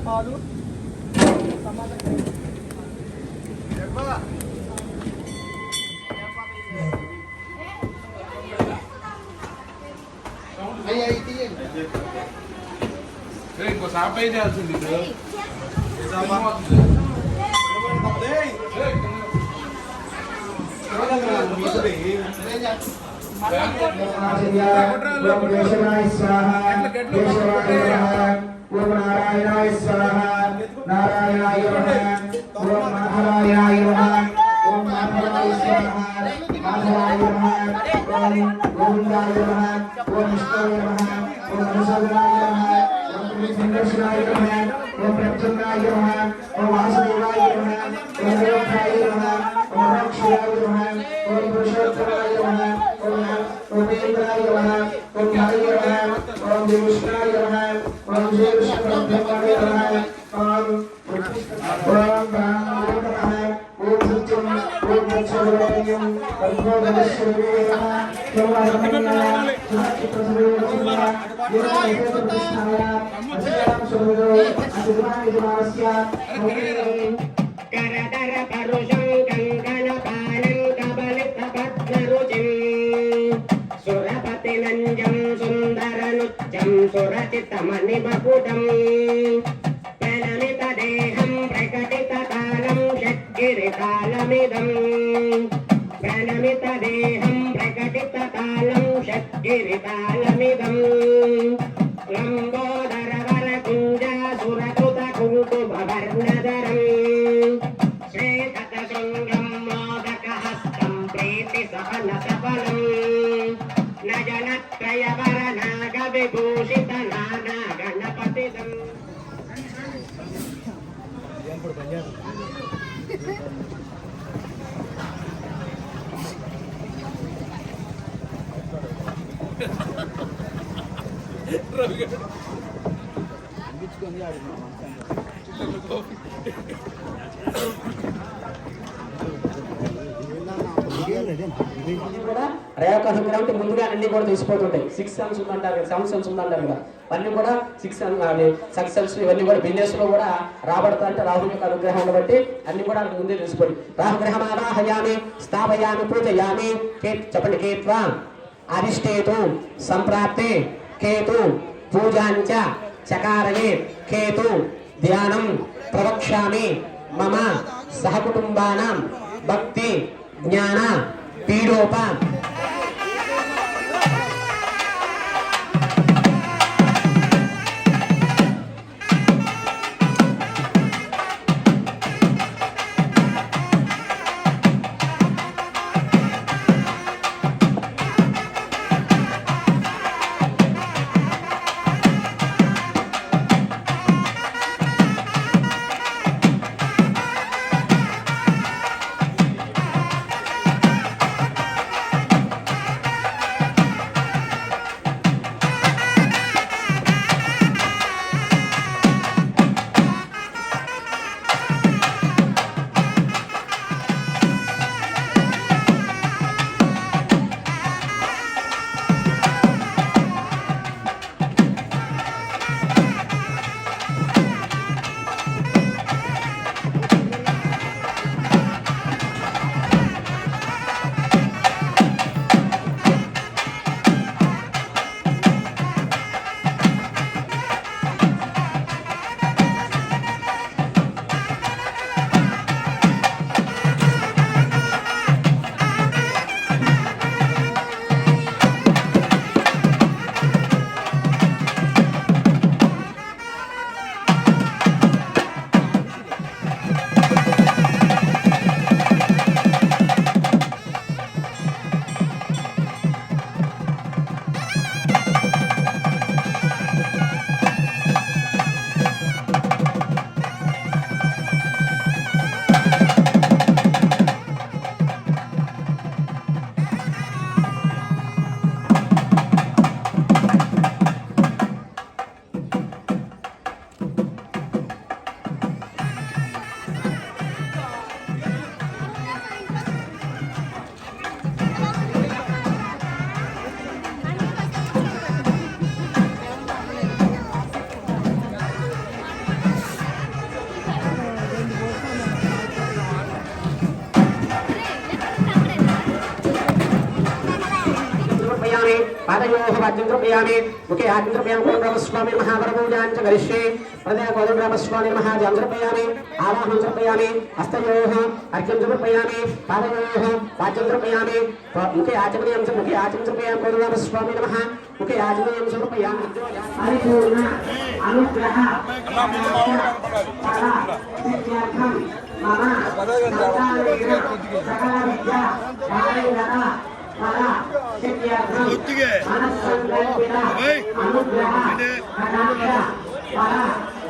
పాలు ఇంకో షాప్ అయితే చేయాల్సింది ఓం నారాయణాయ స్వాహ నారాయణాయ నమః ఓం నారాయణాయ నమః ఓం నారాయణాయ స్వాహ నారాయణాయ నమః ఓం గోవిందాయ నమః ఓం విష్ణువే నమః ఓం మధుసూదనాయ నమః ఓం త్రిసందర్శనాయ నమః ఓం ప్రత్యున్నాయ నమః ఓం వాసుదేవాయ నమః ఓం దేవతాయ నమః ఓం మోక్షాయ నమః ఓం పురుషోత్తమాయ నమః ఓం ఉపేంద్రాయ నమః ఓం హరి నమః ఓం విష్ణువాయ నమః ఓం శ్రీ విష్ణుబ్రహ్మణ్యాయ నమః ఓం బ్రహ్మాయ నమః ఓం సత్యం ఓం సత్యవరయం పద్మోదశ్వరే నమః ఓం రమణ్యాయ చిత్రసురేణ యోగేశ్వరాయ అస్యాం సురదో అసిద్ధాయ జమాస్య కరదర పరుషం కంకణ పాలం కబలిత పద్మరుచిం సురపతి నంజం సుందరనుచ్చం సురచితమణి బకుటం ప్రణమిత దేహం ప్రకటిత కాలం షట్గిరి కాలమిదం ప్రణమిత దేహం ప్రకటిత కాలం షట్గిరి కాలమిదం లంబోదర వర కుంజాసురకృత కుంకుమ వర్ణధరం శ్వేతత శృంగం మోదక హస్తం ప్రీతి సఫల సఫలం నజనత్రయ వర నాగ విభూషిత నానా గణపతిదం రేఖ అనుగ్రహంకి ముందుగా అన్ని కూడా తెలిసిపోతుంటాయి. 6 సన్స్ ఉందంటారు కదా, 7 సన్స్ ఉందంటారు కదా, అన్ని కూడా 6 సక్సెస్ ఇవన్నీ కూడా బిజినెస్ లో కూడా రాబడతా అంటే రాహుల్ యొక్క అనుగ్రహాన్ని బట్టి అన్ని కూడా ముందే తెలిసిపోయి. రాహుగ్రహం ఆవాహయామి స్థాపయామి పూజయామి చెప్పండి. కేత్వా అరిష్టేతు సంప్రాప్తే కేతు పూజాంచ చకారయే కేతు ధ్యానం ప్రవక్ష్యామి మమ సహకుటుంబానాం భక్తి జ్ఞాన పీడోప पादयोः वाद्यं द्रव्यामि मुखे आद्यं द्रव्यामि कोदण्डरामस्वामी महावरपूजां च करिष्ये हृदये कोदण्डरामस्वामी महाजां द्रव्यामि आवाहनं द्रव्यामि हस्तयोः अर्घ्यं द्रव्यामि पादयोः वाद्यं द्रव्यामि मुखे आचमनीयं च मुखे आचमनं द्रव्यामि कोदण्डरामस्वामी नमः मुखे आचमनीयं च द्रव्यामि परिपूर्ण अनुग्रह सिद्ध्यर्थं मम संतानेन सकल विद्या कार्यरत फल सिद्ध्यर्थं मनस्संकल्पित अनुग्रह कटाक्ष फल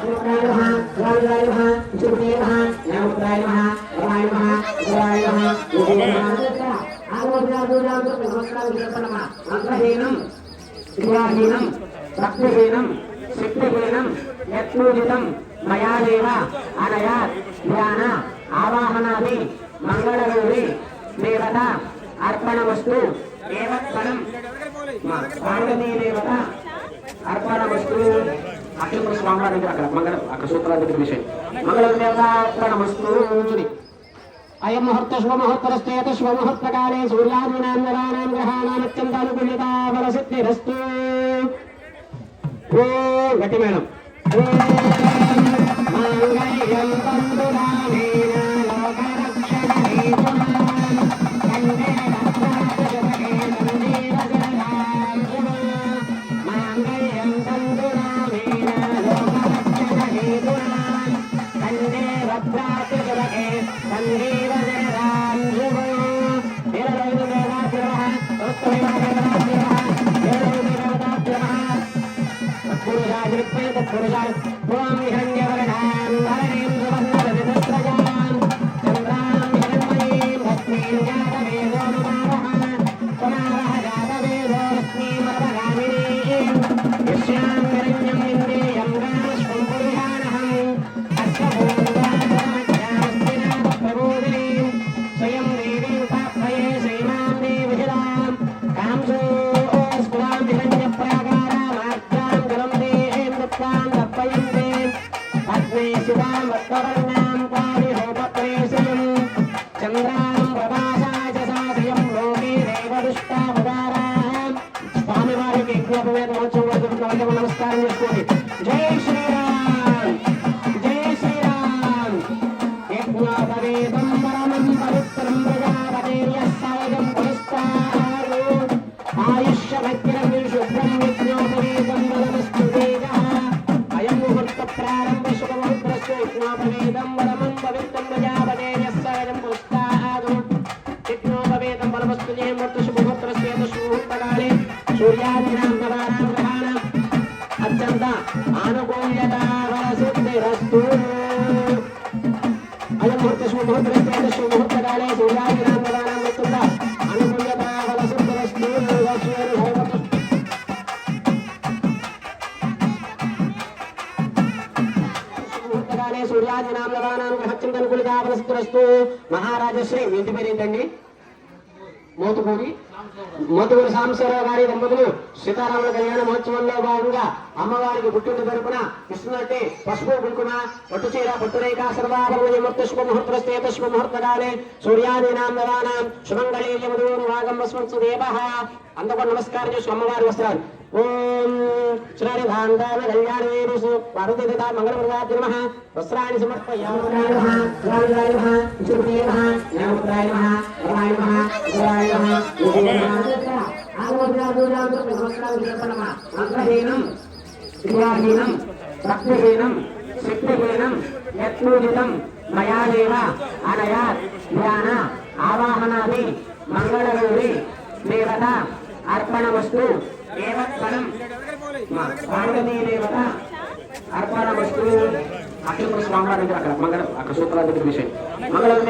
रुद्रायः द्रविडायः जुर्देवः नमोद्रायः रमायः गुरायः युगेवः मंत्रहीनं क्रियाहीनं भक्तिहीनं शक्तिहीनं यत्पूजितं मया देव अनया ध्यान आवाहनादि मंगलगौरी देवता अर्पणमस्तु देवत्परं पार्वती देवता अर्पणमस्तु అఖిల స్వామివారి దగ్గర అక్కడ మంగళ అక్కడ సూత్రాల దగ్గర విషయం మంగళం దేవతా అర్పణమస్తు అయం ముహూర్త శుభ ముహూర్తరస్తేత శుభ ముహూర్తకాలే సూర్యాదీనాం నవానాం గ్రహాణాం అత్యంతానుకూల్యతా ఫలసిద్ధిరస్తు ఓ గట్టి మేడం మాంగళ్యం తంతుదానేన లోకరక్షణేతునా కండే రత్నాశతకే తందేవజనదాం మాంగళ్యం తంతుదానేన లోకరక్షణేతునా కండే రత్నాశతకే తందేవజనదాం ఓం హిరణ్యవర్ణాం హరిం సువర్ణరజతస్రజాం చంద్రాం హిరణ్మయీం భస్మీం జాతవేదో మమావహ పునావహ జాతవేదో లక్ష్మీమర్వగామినీం యస్యాం హిరణ్యం ఇంద్రియం గాశ్వం పురుషానహం అశ్వభూంగామస్తినాథప్రబోధినీం స్వయం దేవీం పాపయే శైమాం దేవిహిలాం కాంసో స్ఫురాం హిరణ్యప్రాకారామార్గాం జలం దేహేం దత్తాం దర్పయంతే పద్మే శివాం వక్రవర్ణాం పారిహోపత్రేశయం చంద్రాం ప్రభాసాయ సాధయం లోకే దేవదుష్టావతారాం స్వామివారికి యజ్ఞోపవేత మహోత్సవం జరుగుతున్న నమస్కారం చేసుకోండి జై శ్రీరామ్ జై శ్రీరామ్ యజ్ఞోపవేతం పరమం పవిత్రం ప్రజాపతేర్యస్సవజం పురస్కారు ఆయుష్యభద్రం శుభ్రం యజ్ఞోపవేతం వరమస్తు తేజః అయం ముహూర్త ప్రారంభ శుభముహూర్తస్య యజ్ఞోపవేతం వరమం పవిత్రం ప్రజాపతేర్యస్సవజం పురస్కారు యజ్ఞోపవేతం వరమస్తు ముహూర్త శుభముహూర్తస్య శుభముహూర్తకాలే సూర్యాదీనాం నవానాం గ్రహాణాం అత్యంత ఆనుకూల్యతా ఫలసిద్ధిరస్తు అయం ముహూర్త శుభముహూర్తస్య శుభముహూర్తకాలే సూర్యాదీనాం నవానాం అత్యంత ఆనుకూల్యతా ఫలసిద్ధిరస్తు సూర్యాదీనాం నవానాం గ్రహత్యంత అనుకూలితా ఫలసిద్ధిరస్తు మహారాజశ్రీ మీ ఇంటి పేరు ఏంటండి మోతుకూరి సాంబశివరావు గారి దంపతులు సీతారాముల కళ్యాణ మహోత్సవంలో భాగంగా అమ్మవారికి పుట్టిన తరపున ఇస్తున్నట్టే పసుపు కుంకుమ పట్టు చీర పట్టురేఖ సర్వాభరణముహూర్త శుభముహూర్తస్తేత శుభముహూర్తకాలే సూర్యాదీనాం నవానాం శుభంగళీయమధూర్వాగం వస్వంసు దేవః అందరూ నమస్కారం చేసి అమ్మవారి వస్త్రాలు ఓం శ్రీ భాండాన కళ్యాణేషు పార్వతీదేవతా మంగళప్రదాయ నమః వస్త్రాన్ని సమర్పయామి మంత్రహీనం క్రియాహీనం భక్తిహీనం శక్తిహీనం యత్పూజితం మయా దేవ అనయా ధ్యాన ఆవాహనాది మంగళగౌరి దేవత అర్పణమస్తు దేవత్పరం పార్వతీ దేవత అర్పణమస్తు అఖిల స్వామివారి దగ్గర అక్కడ మంగళ అక్కడ సూత్రాల దగ్గర విషయం మంగళం